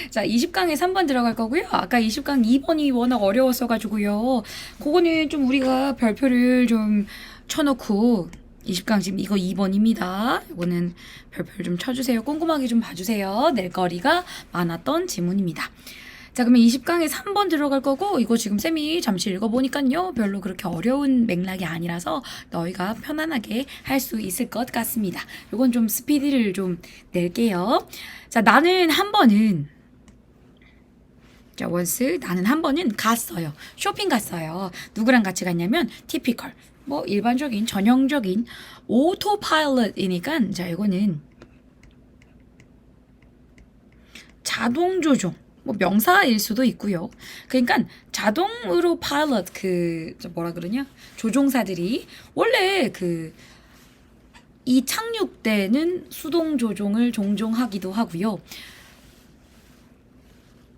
자, 20강에 3번 들어갈 거고요. 아까 20강 2번이 워낙 어려웠어가지고요. 그거는 좀 우리가 별표를 좀 쳐놓고 20강 지금 이거 2번입니다. 이거는 별표를 좀 쳐주세요. 꼼꼼하게 좀 봐주세요. 낼 거리가 많았던 지문입니다. 자, 그러면 20강에 3번 들어갈 거고, 이거 지금 쌤이 잠시 읽어보니까요, 별로 그렇게 어려운 맥락이 아니라서 너희가 편안하게 할 수 있을 것 같습니다. 이건 좀 스피드를 좀 낼게요. 자, 나는 한 번은, 자, 원스, 나는 한 번은 갔어요. 쇼핑 갔어요. 누구랑 같이 갔냐면, 티피컬. 뭐, 일반적인, 전형적인 오토파일럿이니까, 자, 이거는 자동 조종. 뭐 명사일 수도 있고요. 그러니까 자동으로 파일럿 뭐라 그러냐? 조종사들이 원래 이 착륙 때는 수동 조종을 종종 하기도 하고요.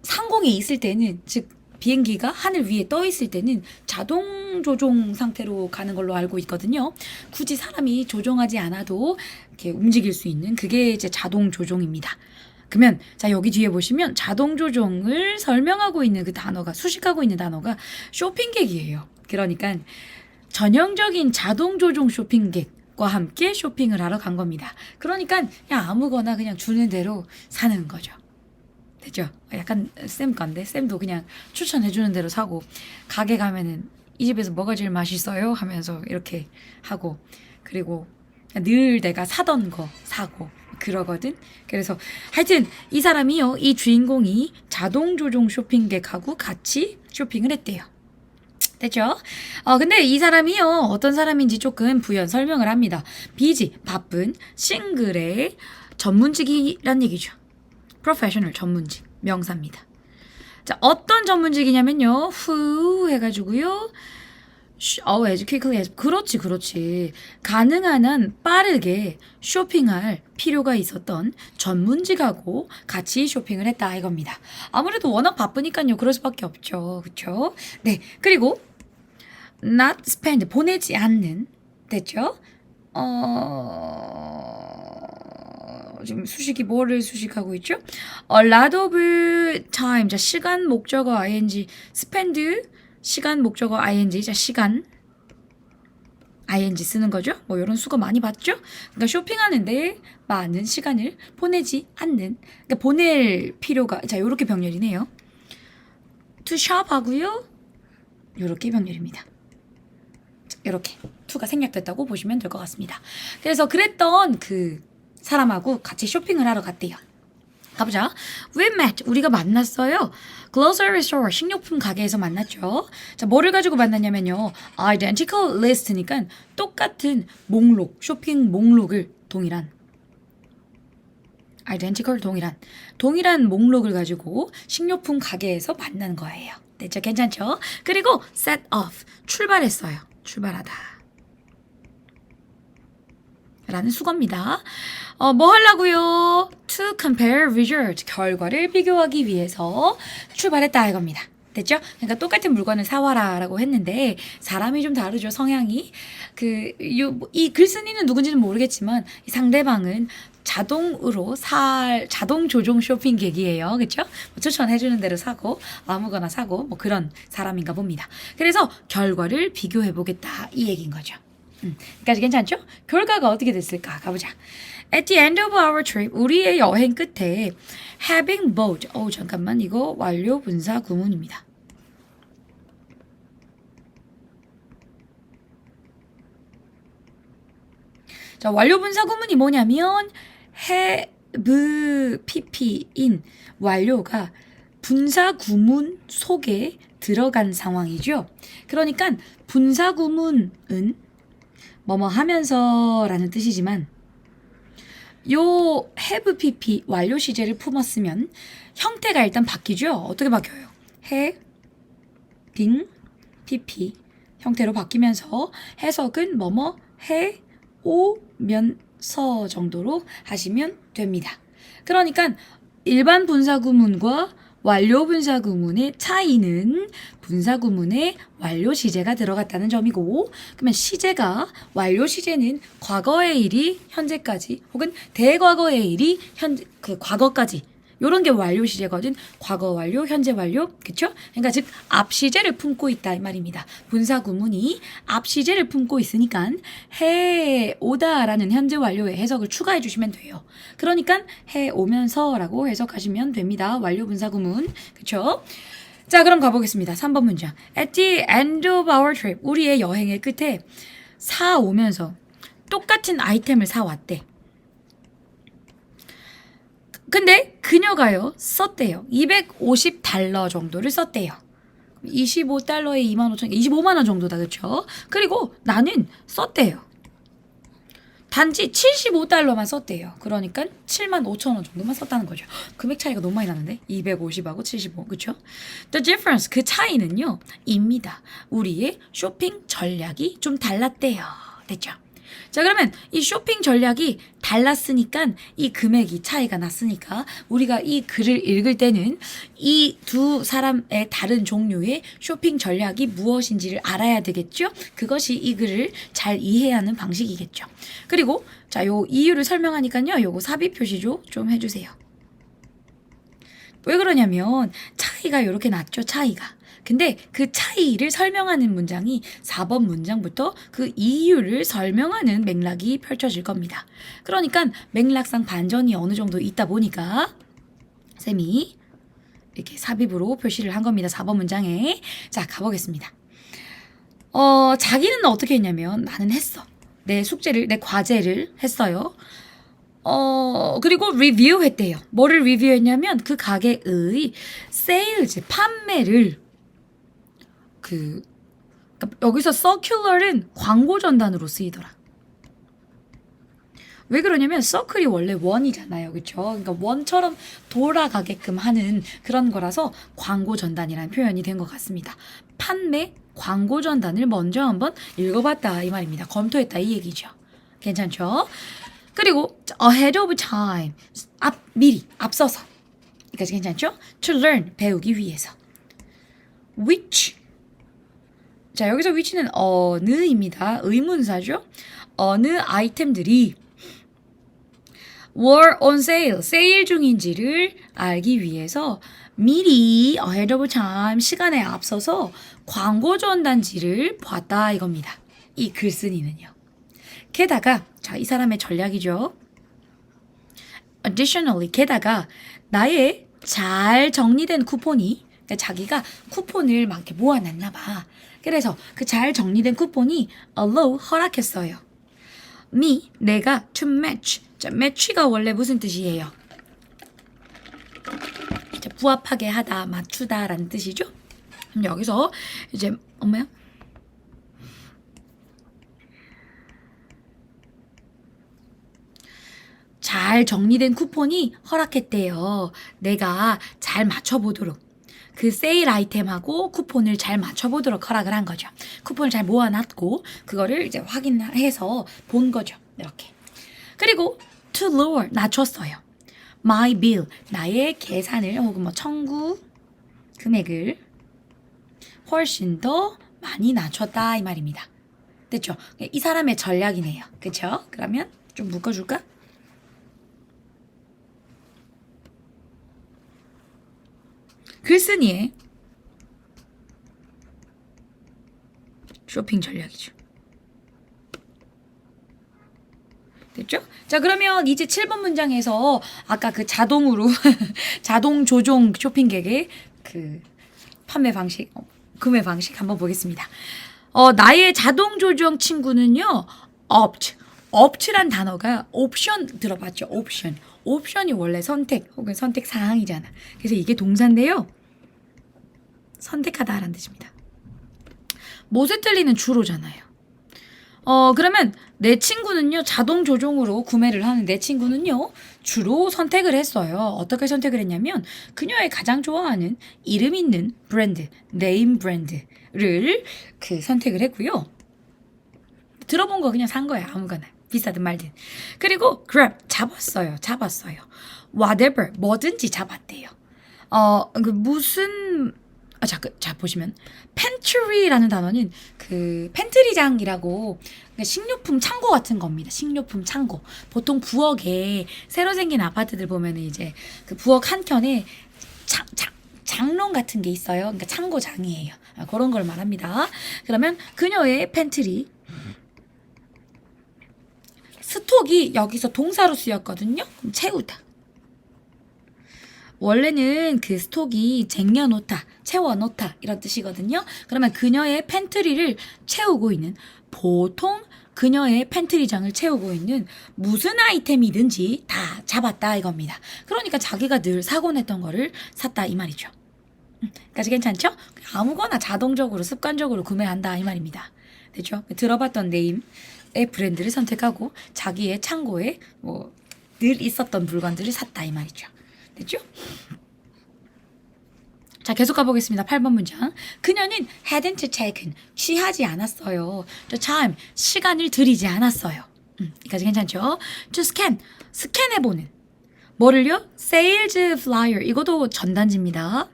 상공에 있을 때는 즉 비행기가 하늘 위에 떠 있을 때는 자동 조종 상태로 가는 걸로 알고 있거든요. 굳이 사람이 조종하지 않아도 이렇게 움직일 수 있는 그게 이제 자동 조종입니다. 그러면 자 여기 뒤에 보시면 자동 조종을 설명하고 있는 그 단어가 수식하고 있는 단어가 쇼핑객이에요. 그러니까 전형적인 자동 조종 쇼핑객과 함께 쇼핑을 하러 간 겁니다. 그러니까 그냥 아무거나 그냥 주는 대로 사는 거죠. 됐죠? 약간 쌤 건데 쌤도 그냥 추천해 주는 대로 사고 가게 가면은 이 집에서 뭐가 제일 맛있어요? 하면서 이렇게 하고 그리고 늘 내가 사던 거 사고 그러거든. 그래서 하여튼 이 사람이요, 이 주인공이 자동 조종 쇼핑객하고 같이 쇼핑을 했대요. 됐죠? 근데 이 사람이요, 어떤 사람인지 조금 부연 설명을 합니다. 비지, 바쁜, 싱글의 전문직이란 얘기죠. 프로페셔널 전문직, 명사입니다. 자, 어떤 전문직이냐면요, who 해가지고요, as quickly as. 그렇지. 가능한 한 빠르게 쇼핑할 필요가 있었던 전문직하고 같이 쇼핑을 했다 이겁니다. 아무래도 워낙 바쁘니까요. 그럴 수밖에 없죠. 그렇죠? 네. 그리고 not spend 보내지 않는 됐죠? 지금 수식이 뭐를 수식하고 있죠? A lot of time. 자, 시간 목적어 ing spend 시간 목적어 ing 자 시간 ing 쓰는 거죠. 뭐 이런 수거 많이 봤죠. 그러니까 쇼핑하는데 많은 시간을 보내지 않는 그러니까 보낼 필요가 자 요렇게 병렬이네요. to shop 하고요. 요렇게 병렬입니다. 이렇게 to가 생략됐다고 보시면 될 것 같습니다. 그래서 그랬던 그 사람하고 같이 쇼핑을 하러 갔대요. 가보자. We met. 우리가 만났어요. Grocery store. 식료품 가게에서 만났죠. 자, 뭐를 가지고 만났냐면요. Identical list니까 똑같은 목록, 쇼핑 목록을 동일한. Identical 동일한 목록을 가지고 식료품 가게에서 만난 거예요. 됐죠? 괜찮죠? 그리고 set off. 출발했어요. 출발하다. 라는 수거입니다. 뭐 하려고요? To compare result. 결과를 비교하기 위해서 출발했다 이겁니다. 됐죠? 그러니까 똑같은 물건을 사와라 라고 했는데 사람이 좀 다르죠. 성향이. 이 글쓴이는 누군지는 모르겠지만 이 상대방은 자동 조종 쇼핑객이에요. 그쵸? 뭐 추천해주는 대로 사고 아무거나 사고 뭐 그런 사람인가 봅니다. 그래서 결과를 비교해보겠다 이 얘기인 거죠. 여기까지 괜찮죠? 결과가 어떻게 됐을까? 가보자. At the end of our trip, 우리의 여행 끝에 having both. 잠깐만 이거 완료 분사 구문입니다. 자, 완료 분사 구문이 뭐냐면 have pp인 완료가 분사 구문 속에 들어간 상황이죠. 그러니까 분사 구문은 뭐뭐 하면서 라는 뜻이지만 요 have pp 완료 시제를 품었으면 형태가 일단 바뀌죠. 어떻게 바뀌어요? having pp 형태로 바뀌면서 해석은 뭐뭐 해 오면서 정도로 하시면 됩니다. 그러니까 일반 분사구문과 완료 분사구문의 차이는 분사구문에 완료 시제가 들어갔다는 점이고 그러면 시제가 완료 시제는 과거의 일이 현재까지 혹은 대과거의 일이 과거까지 요런 게 완료 시제거든. 과거 완료, 현재 완료. 그쵸? 그러니까 즉 앞시제를 품고 있다 이 말입니다. 분사 구문이 앞시제를 품고 있으니까 해 오다라는 현재 완료의 해석을 추가해 주시면 돼요. 그러니까 해 오면서라고 해석하시면 됩니다. 완료 분사 구문. 그쵸? 자, 그럼 가보겠습니다. 3번 문장. At the end of our trip. 우리의 여행의 끝에 사 오면서 똑같은 아이템을 사왔대. 근데 그녀가요 썼대요. 250달러 정도를 썼대요. 25달러에 25,000, 25만 원 정도다. 그렇죠? 그리고 나는 썼대요. 단지 75달러만 썼대요. 그러니까 75,000원 정도만 썼다는 거죠. 금액 차이가 너무 많이 나는데 250하고 75. 그렇죠? The difference, 그 차이는요. 입니다. 우리의 쇼핑 전략이 좀 달랐대요. 됐죠? 자, 그러면 이 쇼핑 전략이 달랐으니까 이 금액이 차이가 났으니까 우리가 이 글을 읽을 때는 이 두 사람의 다른 종류의 쇼핑 전략이 무엇인지를 알아야 되겠죠? 그것이 이 글을 잘 이해해야 하는 방식이겠죠. 그리고 자, 요 이유를 설명하니까요. 요거 삽입 표시죠. 좀 해주세요. 왜 그러냐면 차이가 이렇게 났죠. 차이가. 근데 그 차이를 설명하는 문장이 4번 문장부터 그 이유를 설명하는 맥락이 펼쳐질 겁니다. 그러니까 맥락상 반전이 어느 정도 있다 보니까 쌤이 이렇게 삽입으로 표시를 한 겁니다. 4번 문장에. 자, 가보겠습니다. 자기는 어떻게 했냐면 나는 했어. 내 숙제를, 내 과제를 했어요. 그리고 리뷰했대요. 뭐를 리뷰했냐면 그 가게의 세일즈, 판매를 그러니까 여기서 circular은 광고 전단으로 쓰이더라. 왜 그러냐면 서클이 원래 원이잖아요. 그렇죠? 그러니까 원처럼 돌아가게끔 하는 그런 거라서 광고 전단이라는 표현이 된 것 같습니다. 판매 광고 전단을 먼저 한번 읽어봤다 이 말입니다. 검토했다 이 얘기죠. 괜찮죠? 그리고 ahead of time, 미리, 앞서서. 여기까지 괜찮죠? To learn, 배우기 위해서. which, 자, 여기서 which는 어느입니다. 의문사죠. 어느 아이템들이 were on sale, 세일 중인지를 알기 위해서 미리 ahead of time, 시간에 앞서서 광고 전단지를 봤다 이겁니다. 이 글쓴이는요. 게다가 자, 이 사람의 전략이죠. Additionally, 게다가 나의 잘 정리된 쿠폰이, 그러니까 자기가 쿠폰을 막 이렇게 모아놨나 봐. 그래서 그 잘 정리된 쿠폰이 allow, 허락했어요. me, 내가 to match. 자, match가 원래 무슨 뜻이에요? 자, 부합하게 하다, 맞추다라는 뜻이죠. 그럼 여기서 이제 엄마야? 잘 정리된 쿠폰이 허락했대요. 내가 잘 맞춰보도록. 그 세일 아이템하고 쿠폰을 잘 맞춰보도록 허락을 한 거죠. 쿠폰을 잘 모아놨고 그거를 이제 확인해서 본 거죠. 이렇게. 그리고 to lower, 낮췄어요. my bill, 나의 계산을 혹은 뭐 청구 금액을 훨씬 더 많이 낮췄다 이 말입니다. 됐죠? 이 사람의 전략이네요. 그렇죠? 그러면 좀 묶어줄까? 글쓴이의 쇼핑 전략이죠. 됐죠? 자, 그러면 이제 7번 문장에서 아까 그 자동으로 자동 조종 쇼핑객의 그 판매 방식, 구매 방식 한번 보겠습니다. 나의 자동 조정 친구는요. opt란 단어가 옵션 들어봤죠? 옵션. 옵션이 원래 선택 혹은 선택 사항이잖아. 그래서 이게 동사인데요. 선택하다라는 뜻입니다. 못에 틀리는 주로잖아요. 그러면 내 친구는요. 자동 조종으로 구매를 하는 내 친구는요. 주로 선택을 했어요. 어떻게 선택을 했냐면 그녀의 가장 좋아하는 이름 있는 브랜드, 네임 브랜드를 선택을 했고요. 들어본 거 그냥 산 거야. 아무거나. 비싸든 말든. 그리고 grab, 잡았어요. whatever, 뭐든지 잡았대요. 무슨 자 보시면 pantry라는 단어는 그 팬트리장이라고 식료품 창고 같은 겁니다. 식료품 창고. 보통 부엌에 새로 생긴 아파트들 보면은 이제 그 부엌 한켠에 장롱 같은 게 있어요. 그러니까 창고장이에요. 그런 걸 말합니다. 그러면 그녀의 팬트리 스톡이 여기서 동사로 쓰였거든요. 그럼 채우다. 원래는 그 스톡이 쟁여놓다, 채워놓다 이런 뜻이거든요. 그러면 그녀의 팬트리를 채우고 있는, 보통 그녀의 팬트리장을 채우고 있는 무슨 아이템이든지 다 잡았다 이겁니다. 그러니까 자기가 늘 사곤 했던 거를 샀다 이 말이죠. 까지 괜찮죠? 아무거나 자동적으로 습관적으로 구매한다 이 말입니다. 됐죠? 들어봤던 네임의 브랜드를 선택하고 자기의 창고에 뭐 늘 있었던 물건들을 샀다 이 말이죠. 됐죠? 자, 계속 가보겠습니다. 8번 문장. 그녀는 hadn't taken, 취하지 않았어요. the time, 시간을 들이지 않았어요. 여기까지 괜찮죠? to scan, 스캔해보는. 뭐를요? sales flyer, 이것도 전단지입니다.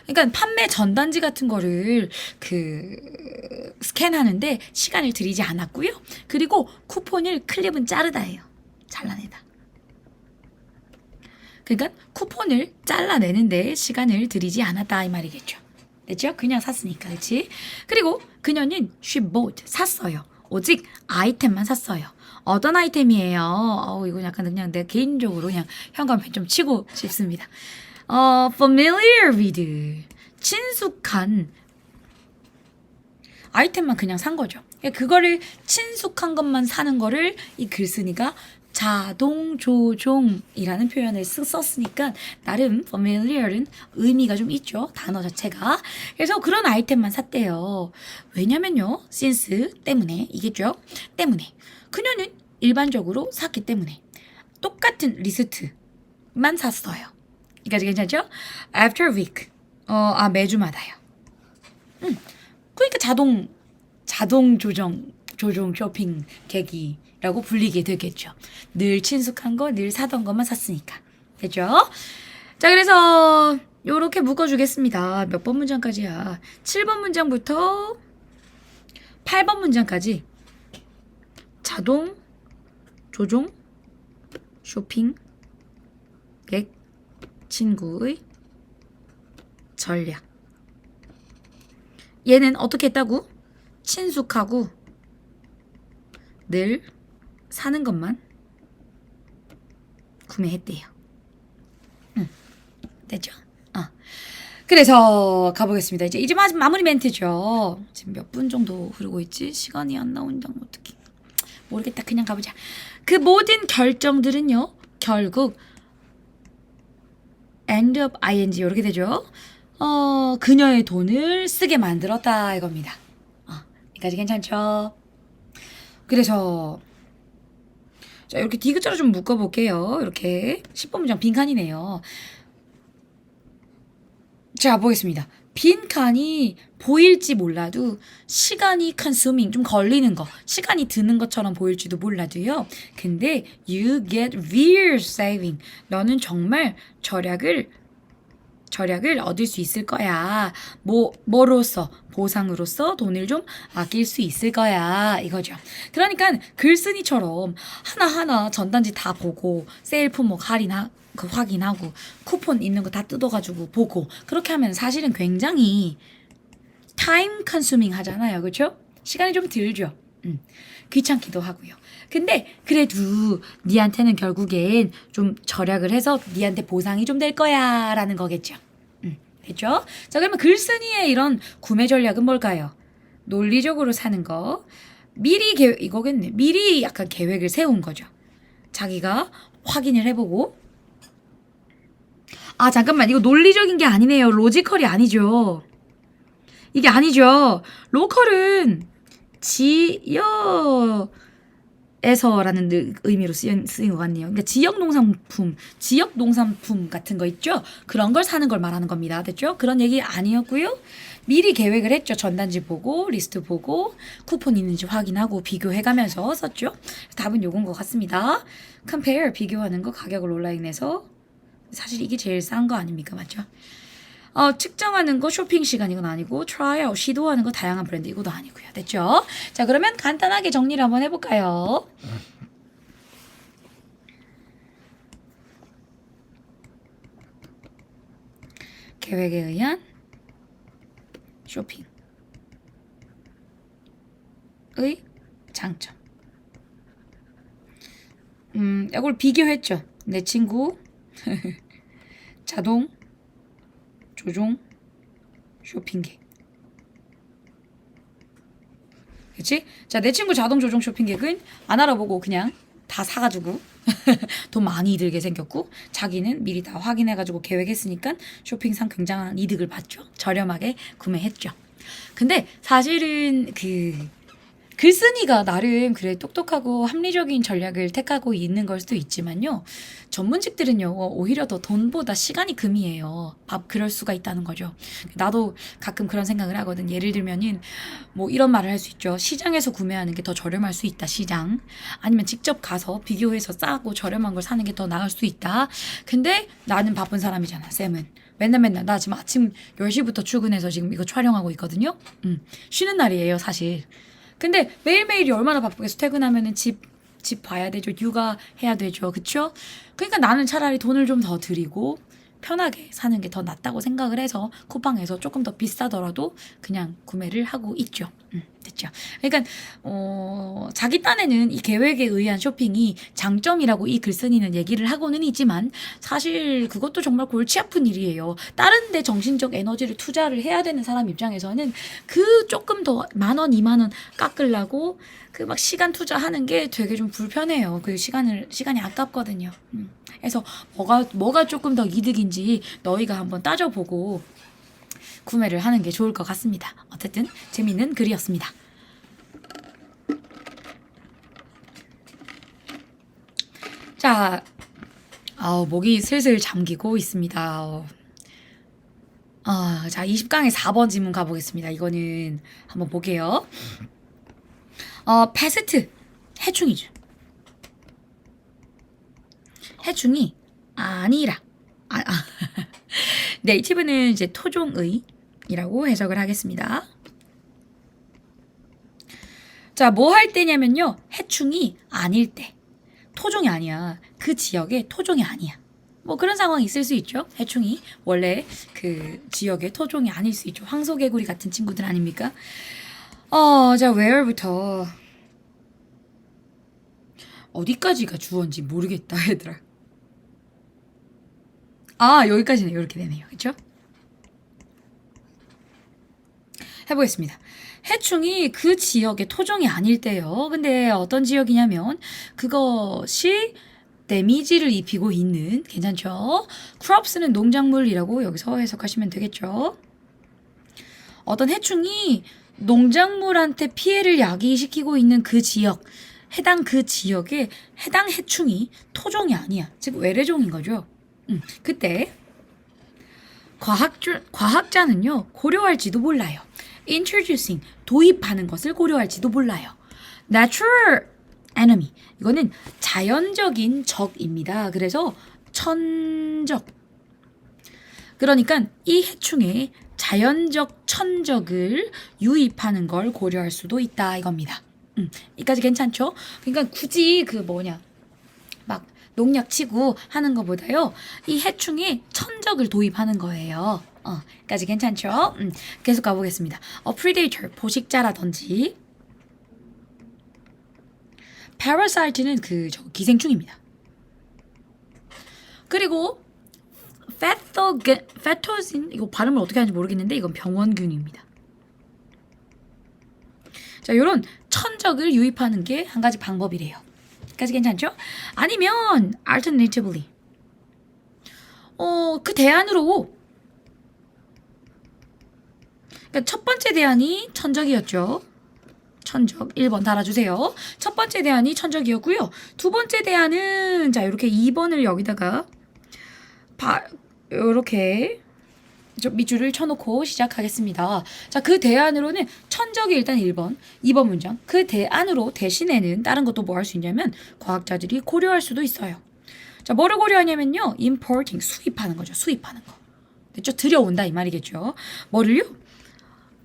그러니까 판매 전단지 같은 거를 스캔하는데 시간을 들이지 않았고요. 그리고 쿠폰을 클립은 자르다예요. 잘라내다. 그러니까 쿠폰을 잘라내는데 시간을 들이지 않았다 이 말이겠죠. 됐죠? 그냥 샀으니까, 그렇지? 그리고 그녀는 she bought, 샀어요. 오직 아이템만 샀어요. 어떤 아이템이에요? 이거 약간 그냥 내 개인적으로 그냥 현관펜 좀 치고 싶습니다. familiar with, 친숙한 아이템만 그냥 산 거죠. 그거를 친숙한 것만 사는 거를 이 글쓴이가 자동 조종이라는 표현을 썼으니까 나름 familiar은 의미가 좀 있죠. 단어 자체가. 그래서 그런 아이템만 샀대요. 왜냐면요. since 때문에 이겠죠. 때문에. 그녀는 일반적으로 샀기 때문에 똑같은 리스트만 샀어요. 이까지 괜찮죠? after week. 매주마다요. 그러니까 자동 조종 쇼핑 계기라고 불리게 되겠죠. 늘 친숙한 거, 늘 사던 것만 샀으니까. 됐죠? 자, 그래서 요렇게 묶어주겠습니다. 몇 번 문장까지야? 7번 문장부터 8번 문장까지 자동 조종 쇼핑 객 친구의 전략. 얘는 어떻게 했다고? 친숙하고 늘 사는 것만 구매했대요. 됐죠? 그래서 가보겠습니다. 이제 마무리 멘트죠. 지금 몇 분 정도 흐르고 있지? 시간이 안 나온다. 어떡해. 모르겠다. 그냥 가보자. 그 모든 결정들은요. 결국 end of ing 이렇게 되죠. 그녀의 돈을 쓰게 만들었다 이겁니다. 여기까지 괜찮죠? 그래서 자, 이렇게 디귿자로 좀 묶어볼게요. 이렇게 10번 문장 빈칸이네요. 자, 보겠습니다. 빈칸이 보일지 몰라도 시간이 consuming, 좀 걸리는 거, 시간이 드는 것처럼 보일지도 몰라도요. 근데 you get real saving. 너는 정말 절약을 얻을 수 있을 거야. 뭐로써? 보상으로서 돈을 좀 아낄 수 있을 거야. 이거죠. 그러니까 글쓴이처럼 하나하나 전단지 다 보고 세일 품목 확인하고 쿠폰 있는 거 다 뜯어가지고 보고 그렇게 하면 사실은 굉장히 타임 컨수밍 하잖아요. 그렇죠? 시간이 좀 들죠. 귀찮기도 하고요. 근데 그래도 니한테는 결국엔 좀 절약을 해서 니한테 보상이 좀 될 거야 라는 거겠죠. 됐죠? 자, 그러면 글쓴이의 이런 구매 전략은 뭘까요? 논리적으로 사는 거. 이거겠네. 미리 약간 계획을 세운 거죠. 자기가 확인을 해보고. 잠깐만. 이거 논리적인 게 아니네요. 로지컬이 아니죠. 이게 아니죠. 로컬은 지역에서라는 의미로 쓰인 것 같네요. 그러니까 지역 농산품 같은 거 있죠? 그런 걸 사는 걸 말하는 겁니다. 됐죠? 그런 얘기 아니었고요. 미리 계획을 했죠. 전단지 보고, 리스트 보고, 쿠폰 있는지 확인하고, 비교해가면서 썼죠? 답은 요건 것 같습니다. compare, 비교하는 거, 가격을 온라인에서. 사실 이게 제일 싼 거 아닙니까? 맞죠? 측정하는 거 쇼핑 시간 이건 아니고 트라이아웃 시도하는 거 다양한 브랜드 이것도 아니고요. 됐죠? 자, 그러면 간단하게 정리를 한번 해볼까요? 계획에 의한 쇼핑의 장점. 이걸 비교했죠. 내 친구 자동 조종 쇼핑객. 그치? 자, 내 친구 자동 조종 쇼핑객은 안 알아보고 그냥 다 사가지고 돈 많이 들게 생겼고, 자기는 미리 다 확인해가지고 계획했으니까 쇼핑상 굉장한 이득을 봤죠. 저렴하게 구매했죠. 근데 사실은 글쓴이가 나름 그래 똑똑하고 합리적인 전략을 택하고 있는 걸 수도 있지만요. 전문직들은요, 오히려 더 돈보다 시간이 금이에요. 그럴 수가 있다는 거죠. 나도 가끔 그런 생각을 하거든. 예를 들면은 뭐 이런 말을 할 수 있죠. 시장에서 구매하는 게 더 저렴할 수 있다, 시장. 아니면 직접 가서 비교해서 싸고 저렴한 걸 사는 게 더 나을 수 있다. 근데 나는 바쁜 사람이잖아, 쌤은. 맨날 나 지금 아침 10시부터 출근해서 지금 이거 촬영하고 있거든요. 쉬는 날이에요, 사실. 근데 매일매일이 얼마나 바쁘겠어. 퇴근하면은 집 봐야 되죠. 육아해야 되죠. 그쵸? 그러니까 나는 차라리 돈을 좀 더 들이고 편하게 사는 게 더 낫다고 생각을 해서 쿠팡에서 조금 더 비싸더라도 그냥 구매를 하고 있죠. 됐죠. 그러니까 자기 딴에는 이 계획에 의한 쇼핑이 장점이라고 이 글쓴이는 얘기를 하고는 있지만 사실 그것도 정말 골치 아픈 일이에요. 다른 데 정신적 에너지를 투자를 해야 되는 사람 입장에서는 그 조금 더 10,000원, 20,000원 깎으려고 그 막 시간 투자하는 게 되게 좀 불편해요. 그 시간이 아깝거든요. 그래서 뭐가 조금 더 이득인지 너희가 한번 따져보고 구매를 하는 게 좋을 것 같습니다. 어쨌든 재밌는 글이었습니다. 자, 목이 슬슬 잠기고 있습니다. 자, 20강의 4번 질문 가보겠습니다. 이거는 한번 볼게요. 패스트, 해충이죠. 해충이 아니라. 네이티브는 이제 토종의이라고 해석을 하겠습니다. 자, 뭐 할 때냐면요. 해충이 아닐 때. 토종이 아니야. 그 지역에 토종이 아니야. 뭐 그런 상황이 있을 수 있죠. 해충이 원래 그 지역의 토종이 아닐 수 있죠. 황소개구리 같은 친구들 아닙니까? 자, where부터 어디까지가 주어인지 모르겠다, 얘들아. 여기까지는 이렇게 되네요. 그쵸? 해보겠습니다. 해충이 그 지역의 토종이 아닐 때요. 근데 어떤 지역이냐면 그것이 데미지를 입히고 있는, 괜찮죠? crops는 농작물이라고 여기서 해석하시면 되겠죠. 어떤 해충이 농작물한테 피해를 야기시키고 있는 그 지역, 해당 그 지역에 해당 해충이 토종이 아니야. 즉 외래종인 거죠. 그때 과학자는요, 고려할지도 몰라요. introducing, 도입하는 것을 고려할지도 몰라요. natural enemy, 이거는 자연적인 적입니다. 그래서 천적. 그러니까 이 해충의 자연적 천적을 유입하는 걸 고려할 수도 있다, 이겁니다. 여기까지 괜찮죠? 그러니까 굳이 막 농약 치고 하는 것보다요, 이 해충이 천적을 도입하는 거예요. 여기까지 괜찮죠? 계속 가보겠습니다. predator, 포식자라든지, parasite는 기생충입니다. 그리고 pathogen, 이거 발음을 어떻게 하는지 모르겠는데 이건 병원균입니다. 자, 요런 천적을 유입하는 게 한 가지 방법이래요. 까지 괜찮죠? 아니면 alternatively, 그 대안으로, 그러니까 첫 번째 대안이 천적이었죠. 천적 1번 달아주세요. 첫 번째 대안이 천적이었고요. 두 번째 대안은 자, 이렇게 2번을 여기다가 이렇게 밑줄을 쳐놓고 시작하겠습니다. 자, 그 대안으로는 천적이 일단 1번, 2번 문장. 그 대안으로 대신에는 다른 것도 뭐 할 수 있냐면 과학자들이 고려할 수도 있어요. 자, 뭐를 고려하냐면요, importing, 수입하는 거죠. 수입하는 거. 됐죠? 들여온다 이 말이겠죠. 뭐를요?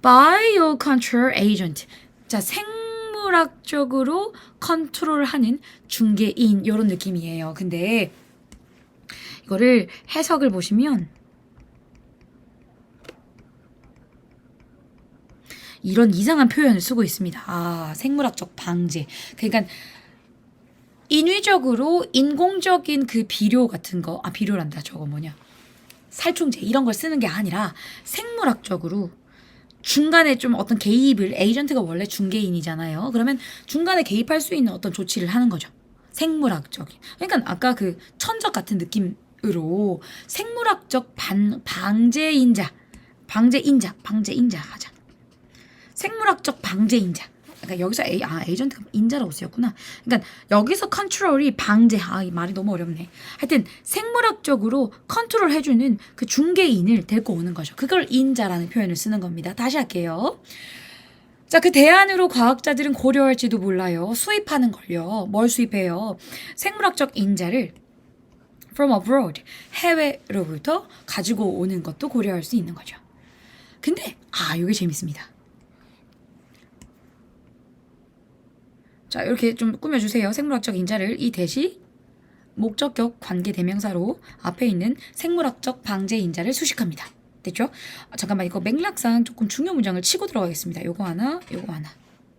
Biocontrol agent. 자, 생물학적으로 컨트롤하는 중개인 이런 느낌이에요. 근데 이거를 해석을 보시면 이런 이상한 표현을 쓰고 있습니다. 아, 생물학적 방제. 그러니까 인위적으로 인공적인 그 비료 같은 거, 비료란다. 저거 뭐냐. 살충제 이런 걸 쓰는 게 아니라 생물학적으로 중간에 좀 어떤 개입을, 에이전트가 원래 중개인이잖아요. 그러면 중간에 개입할 수 있는 어떤 조치를 하는 거죠. 생물학적인. 그러니까 아까 그 천적 같은 느낌으로 생물학적 방제인자 하자. 생물학적 방제인자. 그러니까 여기서 에이전트가 인자라고 쓰였구나. 그러니까 여기서 컨트롤이 방제. 이 말이 너무 어렵네. 하여튼 생물학적으로 컨트롤 해주는 그 중개인을 데리고 오는 거죠. 그걸 인자라는 표현을 쓰는 겁니다. 다시 할게요. 자, 그 대안으로 과학자들은 고려할지도 몰라요. 수입하는 걸요. 뭘 수입해요? 생물학적 인자를 from abroad, 해외로부터 가지고 오는 것도 고려할 수 있는 거죠. 근데 이게 재밌습니다. 자, 이렇게 좀 꾸며주세요. 생물학적 인자를 이 대시 목적격 관계대명사로 앞에 있는 생물학적 방제 인자를 수식합니다. 됐죠? 잠깐만, 이거 맥락상 조금 중요 문장을 치고 들어가겠습니다. 요거 하나.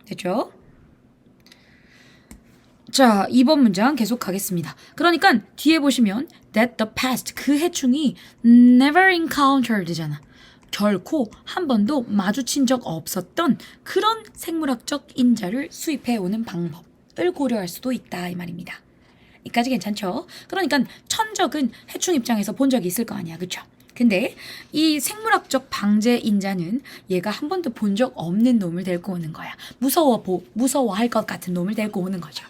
됐죠? 자, 2번 문장 계속 가겠습니다. 그러니까 뒤에 보시면 that the past, 그 해충이 never encountered잖아. 결코 한 번도 마주친 적 없었던 그런 생물학적 인자를 수입해 오는 방법을 고려할 수도 있다 이 말입니다. 여기까지 괜찮죠? 그러니까 천적은 해충 입장에서 본 적이 있을 거 아니야, 그렇죠? 근데 이 생물학적 방제 인자는 얘가 한 번도 본 적 없는 놈을 데리고 오는 거야. 무서워할 것 같은 놈을 데리고 오는 거죠.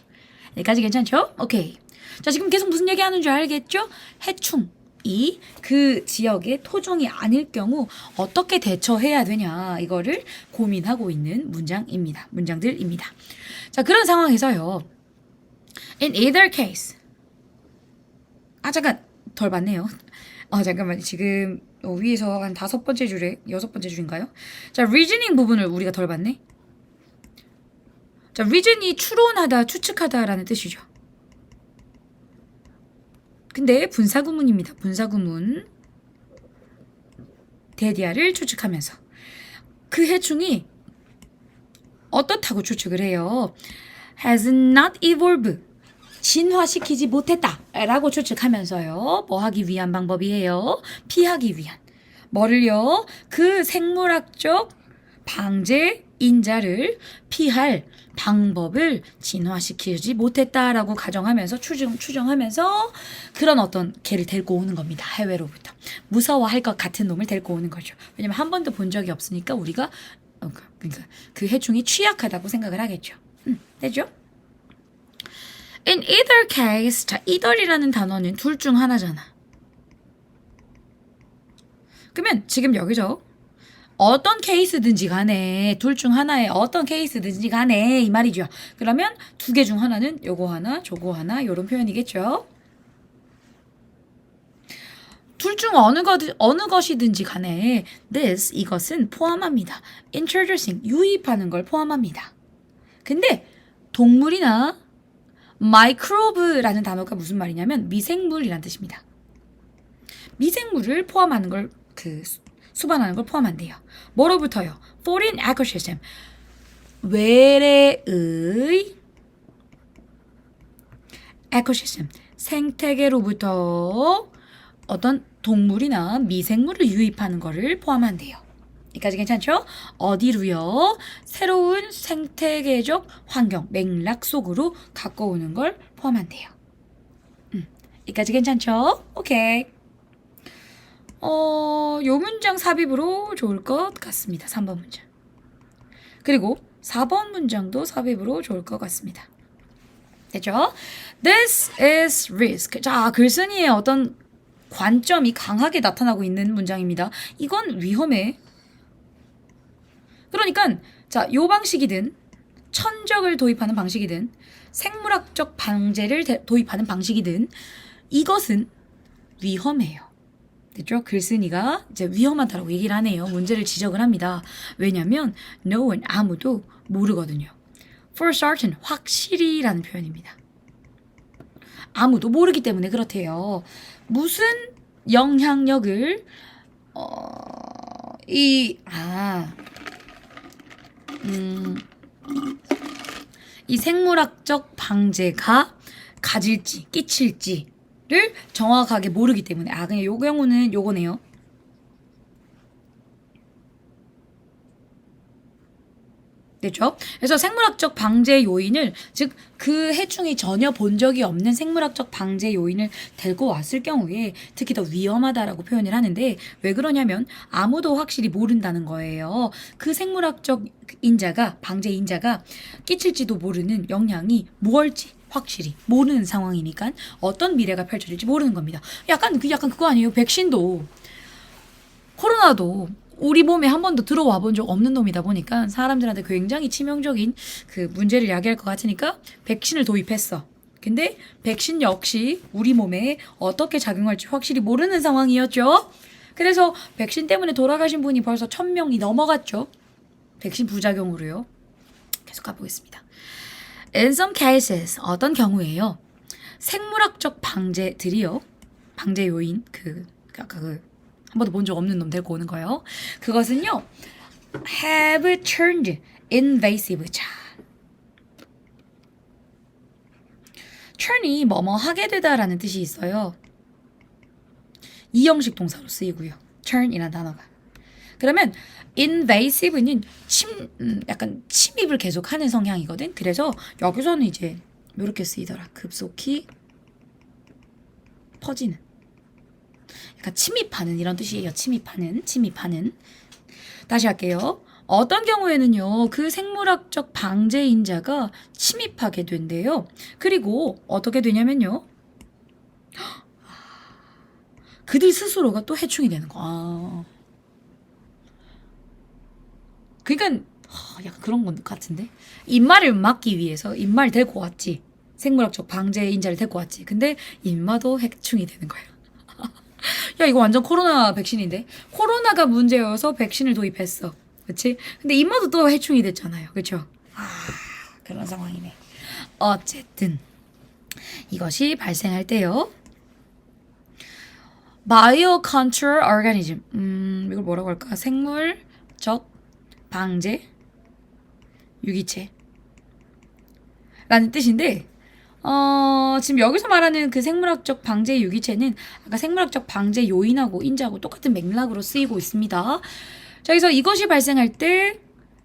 여기까지 괜찮죠? 오케이. 자, 지금 계속 무슨 얘기하는 줄 알겠죠? 해충. 그 지역의 토종이 아닐 경우 어떻게 대처해야 되냐 이거를 고민하고 있는 문장들입니다. 자, 그런 상황에서요. In either case. 잠깐 덜 봤네요. 잠깐만 지금 위에서 한 5번째 줄에 6번째 줄인가요? 자, reasoning 부분을 우리가 덜 봤네. 자, reason이 추론하다, 추측하다라는 뜻이죠. 근데 분사구문입니다. 분사구문. 데디아를 추측하면서 그 해충이 어떻다고 추측을 해요? has not evolved. 진화시키지 못했다 라고 추측하면서요. 뭐 하기 위한 방법이에요? 피하기 위한. 뭐를요? 그 생물학적 방제 인자를 피할 방법을 진화시키지 못했다라고 가정하면서 추정하면서 그런 어떤 개를 데리고 오는 겁니다. 해외로부터. 무서워할 것 같은 놈을 데리고 오는 거죠. 왜냐면 한 번도 본 적이 없으니까 우리가 그러니까 그 해충이 취약하다고 생각을 하겠죠. 되죠? In either case, 자, either이라는 단어는 둘 중 하나잖아. 그러면 지금 여기서 어떤 케이스든지 간에 둘 중 하나에 어떤 케이스든지 간에 이 말이죠. 그러면 두 개 중 하나는 요거 하나, 저거 하나 이런 표현이겠죠. 둘 중 어느 것이든지 간에 this 이것은 포함합니다. introducing 유입하는 걸 포함합니다. 근데 동물이나 microbe라는 단어가 무슨 말이냐면 미생물이란 뜻입니다. 미생물을 포함하는 걸 수반하는 걸 포함한대요. 뭐로부터요? foreign ecosystem. 외래의 ecosystem. 생태계로부터 어떤 동물이나 미생물을 유입하는 거를 포함한대요. 여기까지 괜찮죠? 어디로요? 새로운 생태계적 환경, 맥락 속으로 갖고 오는 걸 포함한대요. 여기까지 괜찮죠? 오케이. 요 문장 삽입으로 좋을 것 같습니다. 3번 문장. 그리고 4번 문장도 삽입으로 좋을 것 같습니다. 됐죠? This is risk. 자, 글쓴이의 어떤 관점이 강하게 나타나고 있는 문장입니다. 이건 위험해. 그러니까 자, 요 방식이든 천적을 도입하는 방식이든 생물학적 방제를 도입하는 방식이든 이것은 위험해요. 됐죠? 글쓴이가 이제 위험하다라고 얘기를 하네요. 문제를 지적을 합니다. 왜냐면 no one 아무도 모르거든요. For certain 확실히라는 표현입니다. 아무도 모르기 때문에 그렇대요. 무슨 영향력을 이 생물학적 방제가 가질지 끼칠지를 정확하게 모르기 때문에 그냥 요 경우는 요거네요. 됐죠? 그래서 생물학적 방제 요인을 즉 그 해충이 전혀 본 적이 없는 생물학적 방제 요인을 데리고 왔을 경우에 특히 더 위험하다라고 표현을 하는데 왜 그러냐면 아무도 확실히 모른다는 거예요. 그 생물학적 인자가 방제 인자가 끼칠지도 모르는 영향이 무엇일지 확실히 모르는 상황이니까 어떤 미래가 펼쳐질지 모르는 겁니다. 약간 그거 아니에요? 백신도 코로나도 우리 몸에 한 번도 들어와 본 적 없는 놈이다 보니까 사람들한테 굉장히 치명적인 그 문제를 야기할 것 같으니까 백신을 도입했어. 근데 백신 역시 우리 몸에 어떻게 작용할지 확실히 모르는 상황이었죠. 그래서 백신 때문에 돌아가신 분이 벌써 1,000명이 넘어갔죠. 백신 부작용으로요. 계속 가보겠습니다. In some cases, 어떤 경우에요. 생물학적 방제들이요. 방제 요인, 아까 한 번도 본 적 없는 놈 데리고 오는 거예요. 그것은요. have turned invasive. 자, turn이 뭐뭐 하게 되다라는 뜻이 있어요. 이형식 동사로 쓰이고요. turn이라는 단어가. 그러면 invasive는 약간 침입을 계속하는 성향이거든. 그래서 여기서는 이제 이렇게 쓰이더라. 급속히 퍼지는. 약간 침입하는 이런 뜻이에요. 침입하는. 다시 할게요. 어떤 경우에는요. 그 생물학적 방제인자가 침입하게 된대요. 그리고 어떻게 되냐면요. 그들 스스로가 또 해충이 되는 거. 그러니까 약간 그런 것 같은데. 입마를 막기 위해서 입마를 데리고 왔지. 생물학적 방제인자를 데리고 왔지. 근데 입마도 해충이 되는 거예요. 야 이거 완전 코로나 백신인데 코로나가 문제여서 백신을 도입했어. 그렇지? 근데 입마도 또 해충이 됐잖아요. 그렇죠? 그런 상황이네. 어쨌든 이것이 발생할 때요. Biocontrol organism 이걸 뭐라고 할까? 생물적 방제 유기체 라는 뜻인데 지금 여기서 말하는 그 생물학적 방제 유기체는 아까 생물학적 방제 요인하고 인자하고 똑같은 맥락으로 쓰이고 있습니다. 자, 그래서 이것이 발생할 때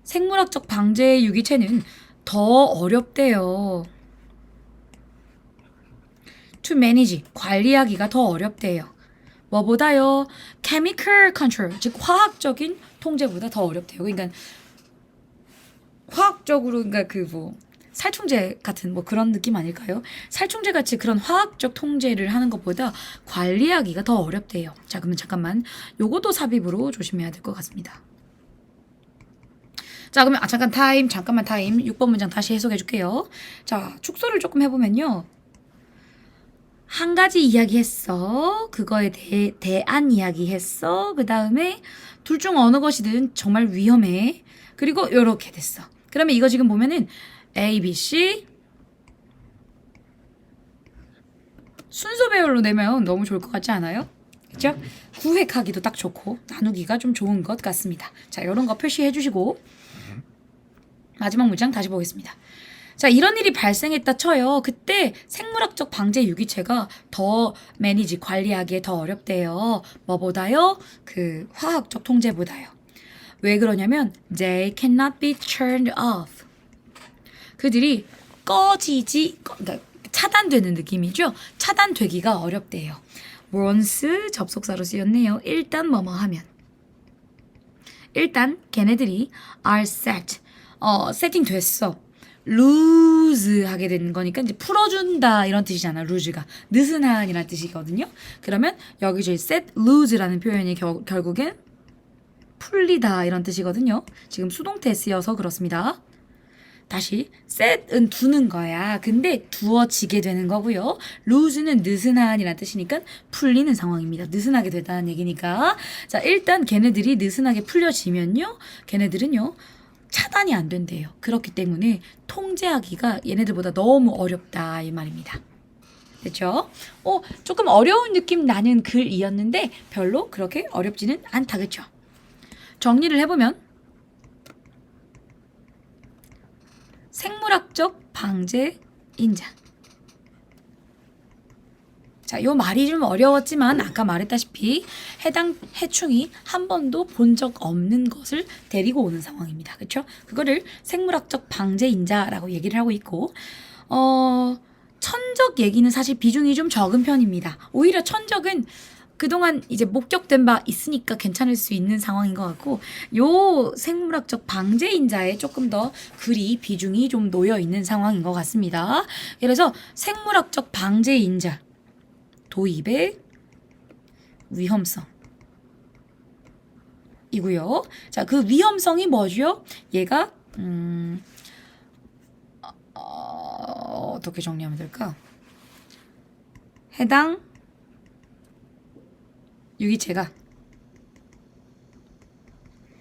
생물학적 방제 유기체는 더 어렵대요. To manage, 관리하기가 더 어렵대요. 뭐보다요? chemical control, 즉 화학적인 통제보다 더 어렵대요. 그러니까 화학적으로 살충제 같은 그런 느낌 아닐까요? 살충제 같이 그런 화학적 통제를 하는 것보다 관리하기가 더 어렵대요. 자, 그러면 잠깐만 요것도 삽입으로 조심해야 될 것 같습니다. 자, 그러면 잠깐만 타임 6번 문장 다시 해석해 줄게요. 자, 축소를 조금 해보면요. 한 가지 이야기했어. 그거에 대한 이야기했어. 그 다음에 둘 중 어느 것이든 정말 위험해. 그리고 요렇게 됐어. 그러면 이거 지금 보면은 A, B, C 순서 배열로 내면 너무 좋을 것 같지 않아요? 그렇죠? 구획하기도 딱 좋고 나누기가 좀 좋은 것 같습니다. 자, 이런 거 표시해 주시고 마지막 문장 다시 보겠습니다. 자, 이런 일이 발생했다 쳐요. 그때 생물학적 방제 유기체가 더 매니지 관리하기에 더 어렵대요. 뭐보다요? 그 화학적 통제보다요. 왜 그러냐면 they cannot be turned off. 그들이 그러니까 차단되는 느낌이죠. 차단되기가 어렵대요. once 접속사로 쓰였네요. 일단 뭐뭐 하면. 일단 걔네들이 are set. 세팅됐어. lose 하게 되는 거니까 이제 풀어준다 이런 뜻이잖아. lose가. 느슨한이라는 뜻이거든요. 그러면 여기 이제 set lose라는 표현이 결국엔 풀리다 이런 뜻이거든요. 지금 수동태 쓰여서 그렇습니다. 다시 set은 두는 거야. 근데 두어지게 되는 거고요. lose는 느슨한이라는 뜻이니까 풀리는 상황입니다. 느슨하게 되다는 얘기니까. 자, 일단 걔네들이 느슨하게 풀려지면요. 걔네들은요. 차단이 안 된대요. 그렇기 때문에 통제하기가 얘네들보다 너무 어렵다 이 말입니다. 됐죠? 조금 어려운 느낌 나는 글이었는데 별로 그렇게 어렵지는 않다. 그렇죠? 정리를 해보면 생물학적 방제 인자. 자, 요 말이 좀 어려웠지만 아까 말했다시피 해당 해충이 한 번도 본 적 없는 것을 데리고 오는 상황입니다. 그렇죠? 그거를 생물학적 방제 인자라고 얘기를 하고 있고 천적 얘기는 사실 비중이 좀 적은 편입니다. 오히려 천적은 그동안 이제 목격된 바 있으니까 괜찮을 수 있는 상황인 것 같고 요 생물학적 방제인자에 조금 더 글이 비중이 좀 놓여 있는 상황인 것 같습니다. 그래서 생물학적 방제인자 도입의 위험성 이고요. 자, 그 위험성이 뭐죠? 얘가 어떻게 정리하면 될까? 해당 유기체가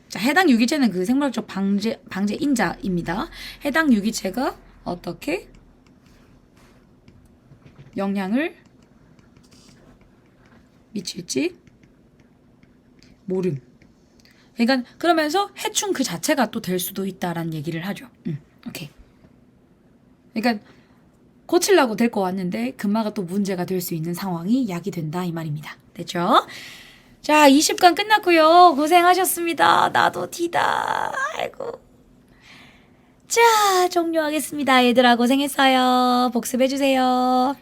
자, 해당 유기체는 그 생물학적 방제인자입니다. 해당 유기체가 어떻게 영향을 미칠지 모름. 그러니까 그러면서 해충 그 자체가 또 될 수도 있다라는 얘기를 하죠. 오케이. 그러니까 고치려고 데리고 왔는데 금마가 또 문제가 될 수 있는 상황이 야기된다 이 말입니다. 됐죠? 자, 20강 끝났고요. 고생하셨습니다. 나도 D다. 아이고. 자, 종료하겠습니다. 얘들아 고생했어요. 복습해주세요.